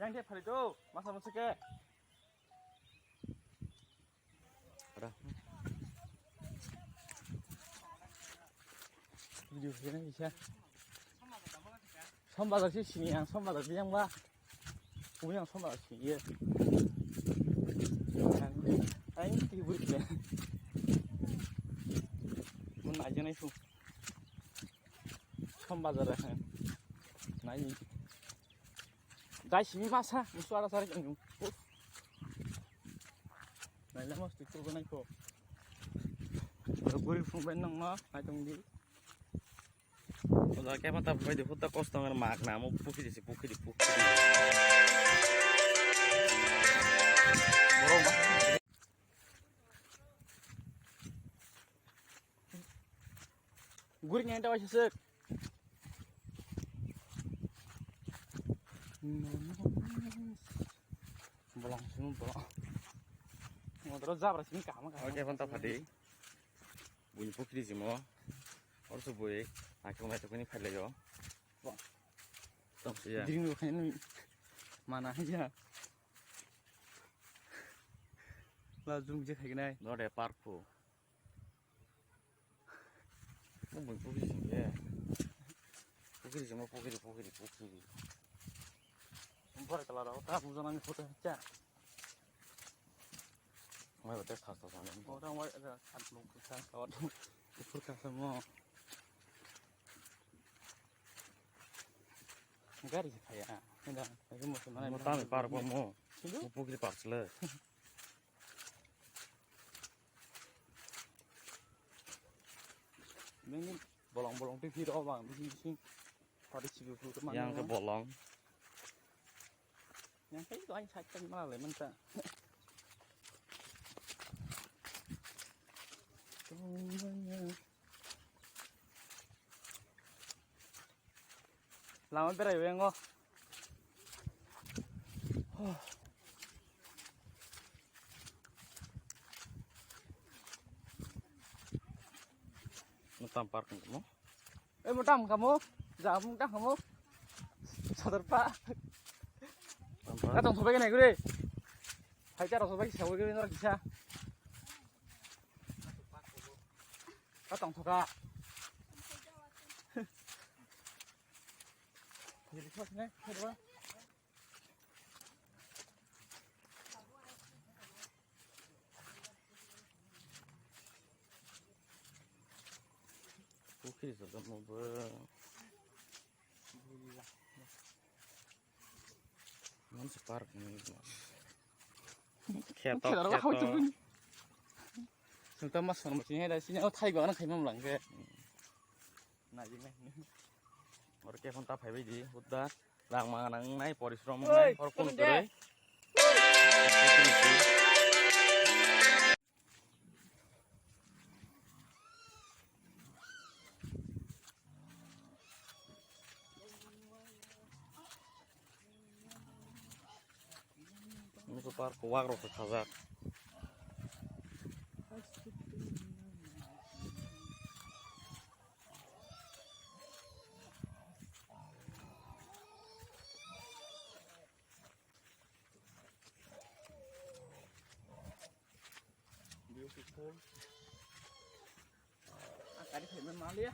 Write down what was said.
yang dia hari itu masa masuk ke Ada. video ini bisa 선바닥 시신이야 선바닥 그냥 봐 그냥 선바닥 시 예. 아니 이게 뭐지 문 아저네 수 선바닥을 해 나이 가시미 마사 무슨 알아서 하는 중 나이라 마스터 또 나이코 얼굴이 풍부했는 거 아동디 Udah kayak mantap bayi foto kostongan makna mau pukul di pukul. Guring yang tahu sih. Bolong semua bolong. Mau terus zabra sini kamu kan? Oke mantap hadi. Bunyi pukul di semua. Harus boleh. Aku mau ini file yo. Wah. Tong ya. Jadi ini mana aja. Langsung je kayak gini. Nó đẹp parko. Nó bunyi pukul di sini ya. Pukul di semua pukul. Sumpah kalau ada otak musuhan ini foto aja. Mau betul khas sana. Orang mau ada antlung kita kawan foto semua. Gari kayak, ada, itu musuh mana? Mau tahu parko mau. Mau pukul di parcel. Ini bolong-bolong pipi doang bang, bising-bising. Pada cipu kemana? Yang ke bolong. Yang kayak itu aja cacing malah lemon tak. Lama berai yang go. Nó tampar kamu. Mutam kamu, jangan mutam kamu. Sadar pak. Tampar. Katong sobek ini gue. Hai cara sobek siapa gue nora kisah. Katong soka. Jadi kos nih, kedua. Pukul sudah mau Mana separk ini? Ketok. Sudah mas sama sini ada sini. Oh Thai gua nak kayak mana ke? Nah ini. Orang kayak kontak heavy di, udah lang mangan naik porisrom naik, orang pun terus. Ini separ kuak roh kazak. Beautiful. Tadi saya malah ya.